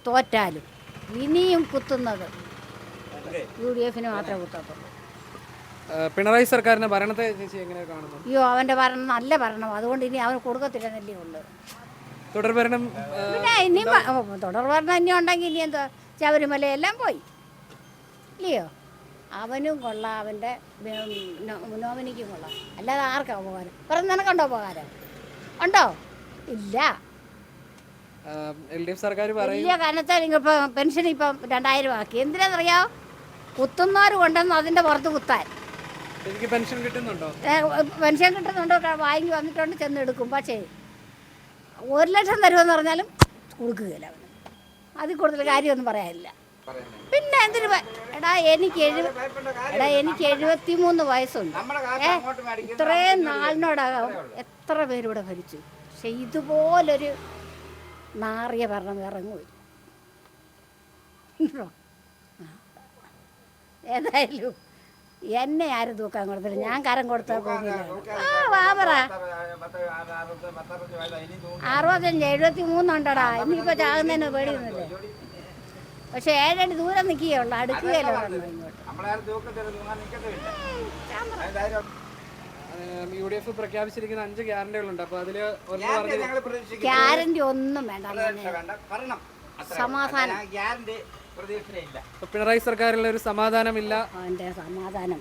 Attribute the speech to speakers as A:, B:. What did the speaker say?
A: തോറ്റാലും ഇനിയും കുത്തുന്നത് UDF മാത്രമേ കുത്തത്തുള്ളൂ.
B: പിണറായി സർക്കാരിന്റെ ഭരണത്തെ ചേച്ചി എങ്ങനെ കാണുന്നു?
A: അയ്യോ, അവൻ്റെ ഭരണം നല്ല ഭരണം, അതുകൊണ്ട് ഇനി അവന് കൊടുക്കത്തില്ലെന്നല്ലേ ഉള്ളു.
B: തുടർഭരണം
A: പിന്നെ ഇനിയും തുടർ ഭരണം ഇനി ഉണ്ടെങ്കിൽ ഇനി എന്താ, ശബരിമല എല്ലാം പോയി ഇല്ലയോ? അവനും കൊള്ളാം, അവൻ്റെ നോമിനിക്കും കൊള്ളാം, അല്ലാതെ ആർക്കാ ഉപകാരം? പറഞ്ഞ് നിനക്കുണ്ടോ ഉപകാരം? ഉണ്ടോ? ഇല്ല.
B: LDF സർക്കാർ
A: വലിയ കനത്തെ ഇപ്പോൾ പെൻഷൻ ഇപ്പം 2000 ആക്കി. എന്തിനാണെന്നറിയാമോ? കുത്തുന്നവർ കൊണ്ടുവന്ന് അതിൻ്റെ പുറത്ത് കുത്താൻ.
B: എനിക്ക് പെൻഷൻ കിട്ടുന്നുണ്ടോ?
A: പെൻഷൻ കിട്ടുന്നുണ്ടോ? വാങ്ങി വന്നിട്ടുണ്ട്, ചെന്നെടുക്കും. പക്ഷേ 1 ലക്ഷം തരുമെന്ന് പറഞ്ഞാലും കൊടുക്കുകയില്ല അവന്. അതിൽ കൂടുതൽ കാര്യമൊന്നും പറയാനില്ല. പിന്നെ എന്തിനു എനിക്ക് 73 വയസ്സുണ്ട്. ഇത്രയും നാളിനോടകം എത്ര പേരിവിടെ ഭരിച്ചു. പക്ഷെ ഇതുപോലൊരു നാറിയ ഭരണം ഇറങ്ങുമില്ല. ഏതായാലും എന്നെ ആരും തൂക്കാൻ കൊടുത്തില്ല, ഞാൻ കരം കൊടുത്താൽ പോകുന്നില്ല. വാ 65 73 ഉണ്ടടാ. ഇനിയിപ്പോൾ ചാകുന്നതിന് പേടിയൊന്നുമില്ലേ? പക്ഷെ 7 അടി ദൂരം നിൽക്കുകയുള്ളൂ, അടുക്കുകയല്ലോ ഇങ്ങോട്ട്.
B: UDF പ്രഖ്യാപിച്ചിരിക്കുന്ന 5 ഗ്യാരണ്ടികളുണ്ട്. അപ്പോൾ അതിൽ
A: ഗ്യാരണ്ടി ഒന്നും വേണ്ട, സമാധാനം.
B: പിണറായി സർക്കാരിലുള്ള ഒരു സമാധാനമില്ല.
A: അവൻ്റെ സമാധാനം